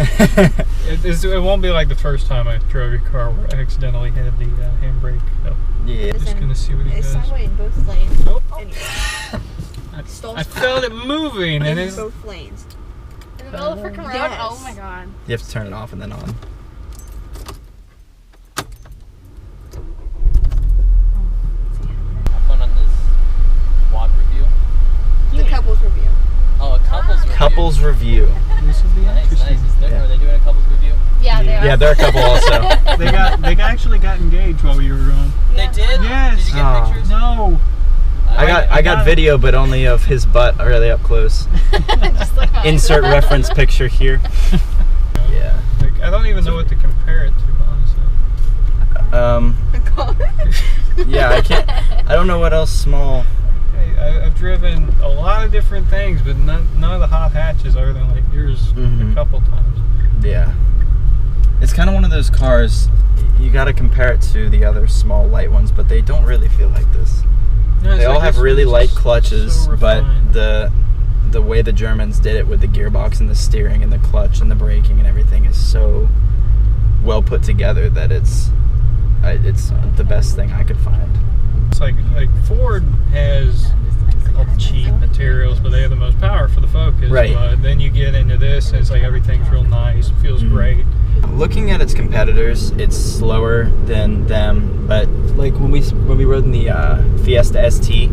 It won't be like the first time I drove your car where I accidentally had the handbrake up. Yeah. Just gonna see what he does. It's sideways in both lanes. Nope. Anyway. I felt it moving, and it's both lanes. In the middle of the freaking road? Yes. Oh my god. You have to turn it off and then on. I've gone on this quad review. The couples review. Oh, a couples review. Couples review. this will be Nice, interesting. nice. Yeah. Are they doing a couples review? Yeah, they are. Yeah, they're a couple also. They actually got engaged while you were gone. They did? Yes. Did you get Oh. pictures? No. I got video, but only of his butt really up close. Just like Insert reference picture here. Yeah. Like, I don't even know what to compare it to, honestly. Yeah, I can't. I don't know what else small. Hey, I've driven a lot of different things, but none of the hot hatches other than like yours Mhm. a couple times. Yeah. It's kind of one of those cars. You got to compare it to the other small light ones, but they don't really feel like this. No, They all have really light clutches, so but refined. the way the Germans did it with the gearbox and the steering and the clutch and the braking and everything is so well put together that it's the best thing I could find. It's like Ford has all the cheap materials, but they have the most power for the Focus. Right. But then you get into this, and it's like everything's real nice, feels great. Looking at its competitors, it's slower than them, but like when we rode in the Fiesta ST,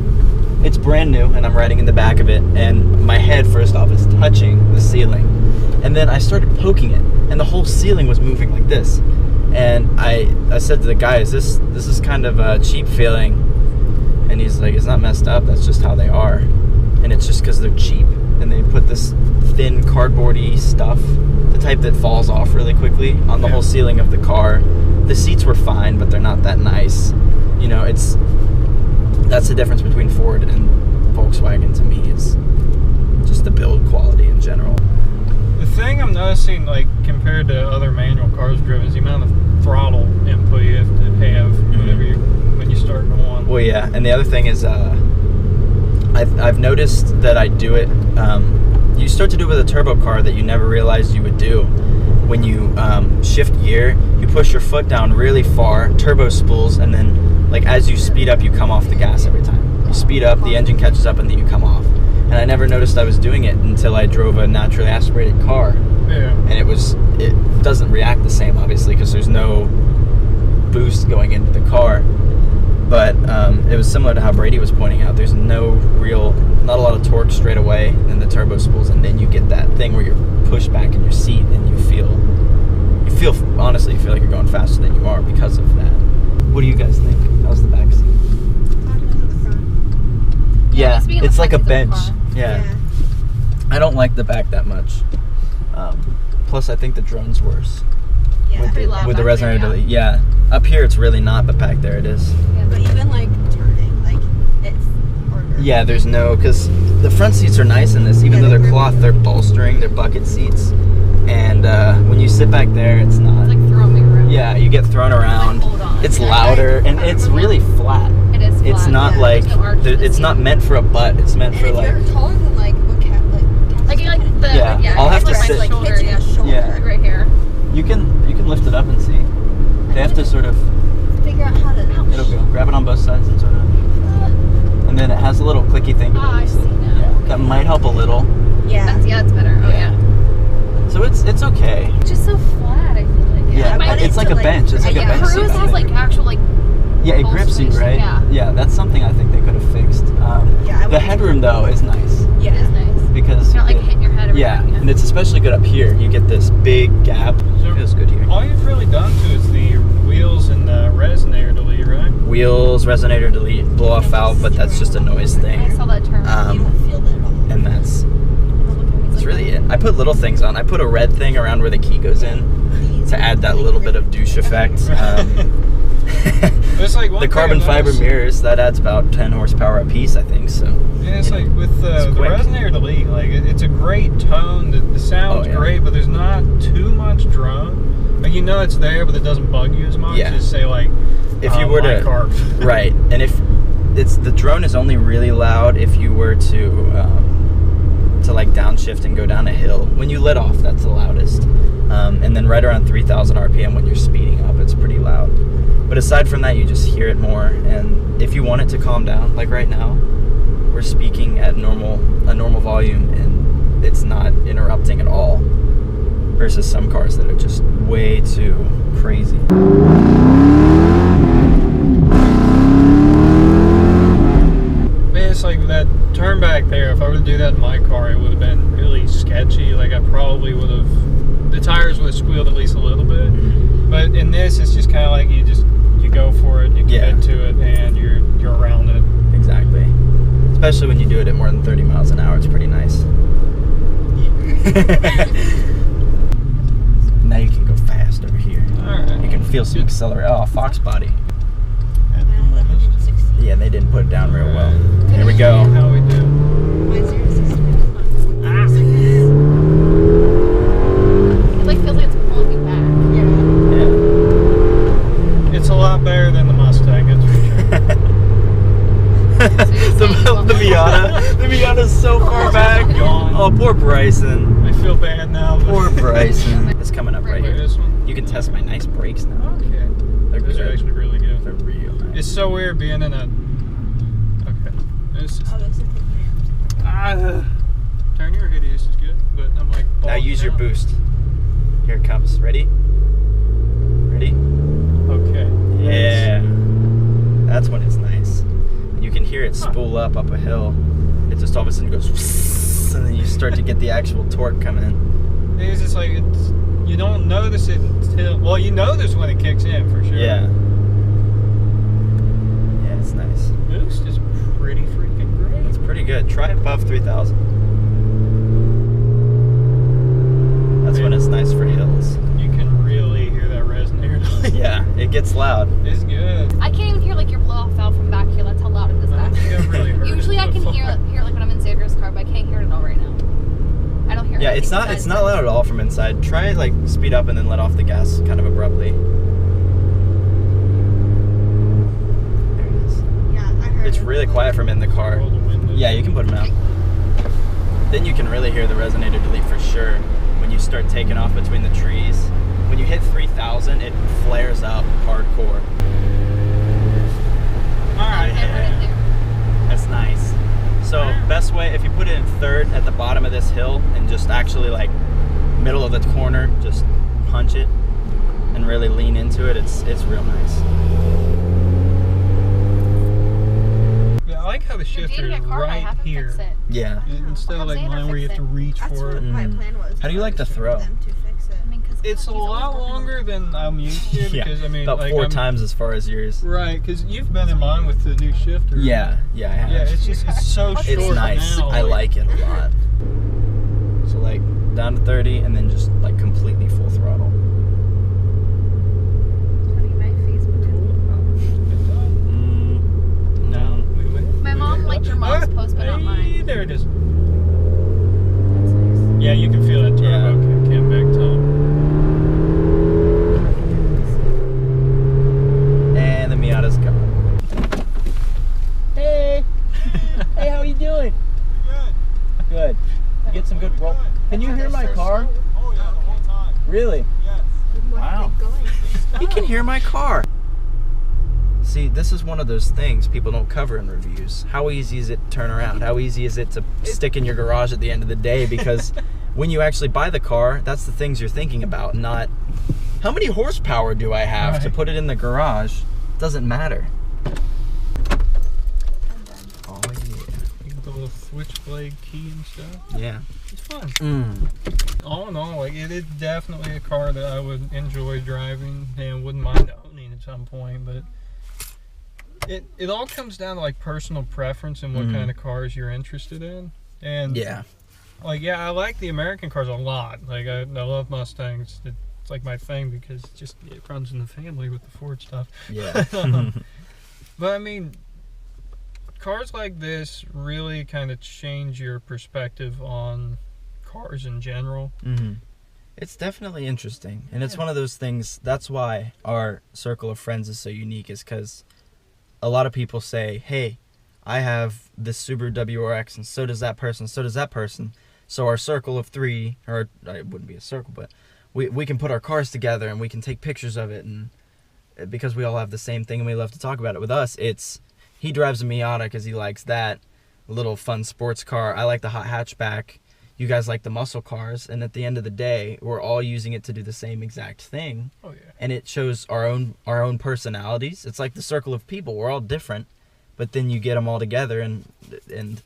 it's brand new and I'm riding in the back of it, and my head first off is touching the ceiling, and then I started poking it and the whole ceiling was moving like this, and I said to the guy, is this is kind of a cheap feeling, and he's like, it's not messed up, that's just how they are, and it's just because they're cheap and they put this thin cardboardy stuff, the type that falls off really quickly, on the whole ceiling of the car. The seats were fine, but they're not that nice. You know, that's the difference between Ford and Volkswagen to me, is just the build quality in general. The thing I'm noticing, like compared to other manual cars driven, is the amount of throttle input you have to have when you start going. Well, yeah, and the other thing is, I've noticed that I do it. You start to do it with a turbo car that you never realized you would do. When you shift gear, you push your foot down really far, turbo spools, and then like as you speed up, you come off the gas every time. You speed up, the engine catches up, and then you come off. And I never noticed I was doing it until I drove a naturally aspirated car. Yeah. And it doesn't react the same, obviously, because there's no boost going into the car. But it was similar to how Brady was pointing out. There's not a lot of torque straight away in the turbo spools, and then you get that thing where you're pushed back in your seat, and honestly, you feel like you're going faster than you are because of that. What do you guys think? How's the back seat? Yeah, speaking of it's like a back bench. seat of the Yeah. I don't like the back that much. Plus, I think the drone's worse. Yeah. Pretty loud With the back there, resonator delete. Yeah. Up here it's really not, but back there it is. But even like turning, like it's harder. Yeah, there's no, because the front seats are nice in this, even though they're cloth, they're bolstering, they're bucket seats. And when you sit back there, it's not. It's like throwing me around. Yeah, you get thrown around. Like, hold on. It's Yeah. louder, and it's really flat. It is flat. It's not yeah. like, There's no arch to the it's not seat. meant for a butt, it's meant And for if like, you're taller than like what cat Like the Yeah, I'll have to it's sit- like like shoulder, hit yeah. your shoulder. Yeah. Like right here. you can lift it up and see. They have to sort of, Figure out how to. it'll go, grab it on both sides and sort of, and then it has a little clicky thing. Ah, I see now. Yeah, that might help a little. Yeah. That's better. Oh yeah. So it's okay. It's just so flat. I feel like. Yeah, Like, it's like a bench. It's like a bench seat. Cruise I has think. like actual like. Yeah, it grips you, bolsters, right? yeah. that's something I think they could have fixed. Yeah, I The would- headroom though is nice It is nice. because It's not like it- hitting your head. Every yeah, time, and it's especially good up here. You get this big gap. So- It feels good here. All you've really done to is the wheels and the resonator delete, right? Wheels, resonator delete, blow off valve, but that's just a noise I thing. saw that term. You don't feel that at all. And that's really it. I put little things on. I put a red thing around where the key goes in to add that little bit of douche effect. It's like one The thing carbon I've fiber noticed- mirrors, that adds about 10 horsepower a piece, I think. So Yeah, it's you know, like with the it's quick. resonator delete, like it's a great tone. The sound's Oh, yeah. great, but there's not too much drone. Like you know it's there, but it doesn't bug you as much Yeah. as say like if you were my to car. right, and if the drone is only really loud if you were to like downshift and go down a hill. When you let off, that's the loudest. and right around 3,000 RPM when you're speeding up. It's pretty loud. But aside from that, you just hear it more. And if you want it to calm down, like right now, we're speaking at a normal volume, and it's not interrupting at all. Versus some cars that are just way too crazy. Man, it's like that turn back there. If I were to do that in my car, it would have been really sketchy. Like I probably would have, the tires would have squealed at least a little bit. But in this, it's just kind of like you go for it, you commit to it, and you're around it. Exactly. Especially when you do it at more than 30 miles an hour, it's pretty nice. Now you can go fast over here. Alright. You can feel some acceleration. Oh, Fox body. I had 160. Yeah, they didn't put it down real well. Here we go. How we do? Mine's 0 to 60. It like feels like it's pulling you back. Yeah. It's a lot better than the Mustang, that's for The Miata's so far back. Oh, poor Bryson. sure. I feel bad now. But Poor Bryson. It's coming up right Look at here. this one. You can test my nice brakes now. Okay. They're Those are good. actually really good. They're real nice. It's so weird being in a. Okay. This is. Oh, this is the Turn your radius is good, but I'm like. Now use your bogging boost. Here it comes. Ready? Ready? out. Okay. Yeah. That's when it's nice. You can hear it spool up a hill. It just all of a sudden goes, and then you start to get the actual torque come in. It's just like you don't notice it until you notice when it kicks in for sure. Yeah. Yeah, it's nice. Boost is pretty freaking great. It's pretty good. Try above 3,000. That's when it's nice for hills. You can really hear that resonator. Yeah, it gets loud. It's good. I can't even hear like your blow off valve from back here. That's how loud it is I back don't think here. I've really heard Usually it I can so hear far. like when I'm in Xander's car, but I can't hear it at all right now. I don't hear Yeah, anything it's not besides loud at all from inside. Try like speed up and then let off the gas kind of abruptly. There it is. Yeah, I heard It's it. really quiet from in the car. Roll the windows. Yeah, you can put them out. Then you can really hear the resonator delete for sure when you start taking off between the trees. When you hit 3,000, it flares up hardcore. Alright. I heard it there. That's nice. So best way, if you put it in third at the bottom of this hill and just actually like middle of the corner, just punch it and really lean into it, it's real nice. Yeah, I like how the You're shifter dating is a car, I right have to here. fix it. Yeah. Instead of like Xander mine where you have fix to it. reach That's for what it. my plan was. How do you like the throw? Them to fix it. I mean, 'cause It's a he's always lot working on longer than I'm used to because I mean about like 4 times as far as yours. Right, because you've been in mine with the new shifter. Yeah, I have. Yeah, it's so short. It's nice. Now, I like it a lot. So like down to 30 and then just like completely full throttle. No, My mom liked your mom's post, but not mine. There it is. Yeah, you can feel that turbo kick in big time. And the Miata's gone. Hey! Hey, how you doing? Good. Good. You get some good roll. Can you hear my car? Oh yeah, the whole time. Really? Yes. Wow. You can hear my car. See, this is one of those things people don't cover in reviews. How easy is it to turn around? How easy is it to stick in your garage at the end of the day? Because when you actually buy the car, that's the things you're thinking about, not how many horsepower do I have to put it in the garage. Doesn't matter. Oh yeah. You got the little switchblade key and stuff. Yeah. It's fun. Mm. All in all, like it is definitely a car that I would enjoy driving and wouldn't mind owning at some point, but it all comes down to like personal preference and what kind of cars you're interested in. And Yeah. like I like the American cars a lot. Like I love Mustangs. It's like my thing because it runs in the family with the Ford stuff. Yeah. But I mean, cars like this really kind of change your perspective on cars in general. Mm-hmm. It's definitely interesting, and it's one of those things. That's why our circle of friends is so unique, is because a lot of people say, hey, I have this Subaru WRX, and so does that person, so does that person. So our circle of 3, or it wouldn't be a circle, but we can put our cars together and we can take pictures of it, and because we all have the same thing and we love to talk about it. With us, it's he drives a Miata because he likes that little fun sports car. I like the hot hatchback. You guys like the muscle cars, and at the end of the day, we're all using it to do the same exact thing. Oh yeah. And it shows our own personalities. It's like the circle of people. We're all different, but then you get them all together, and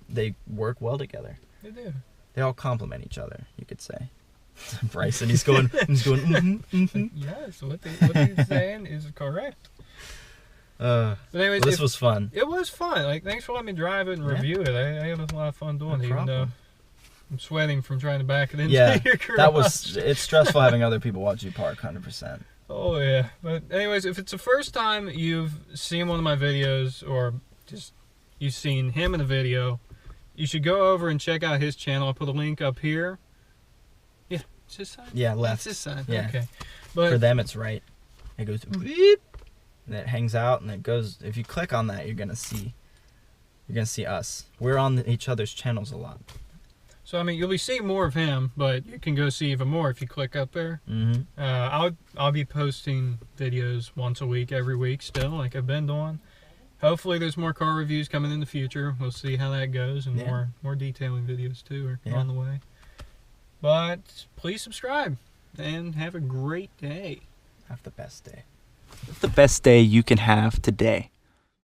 they work well together. They do. They all complement each other, you could say. Bryson, he's going. Yes, what he's saying is correct. But anyways, this was fun. It was fun. Like, thanks for letting me drive it and review it. I had a lot of fun doing it, even though I'm sweating from trying to back it into your garage. It's stressful having other people watch you park, 100%. Oh yeah. But anyways, if it's the first time you've seen one of my videos, or just you've seen him in a video, you should go over and check out his channel. I'll put a link up here. Yeah, it's his side? Yeah, left. It's his side. Yeah. Okay. But for them, it's right. It goes beep, and it hangs out, and it goes. If you click on that, you're gonna see us. We're on each other's channels a lot. So I mean, you'll be seeing more of him, but you can go see even more if you click up there. Mm-hmm. I'll be posting videos once a week, every week still, like I've been doing. Hopefully there's more car reviews coming in the future. We'll see how that goes, and more detailing videos too are on the way. But please subscribe and have a great day. Have the best day. What's the best day you can have today?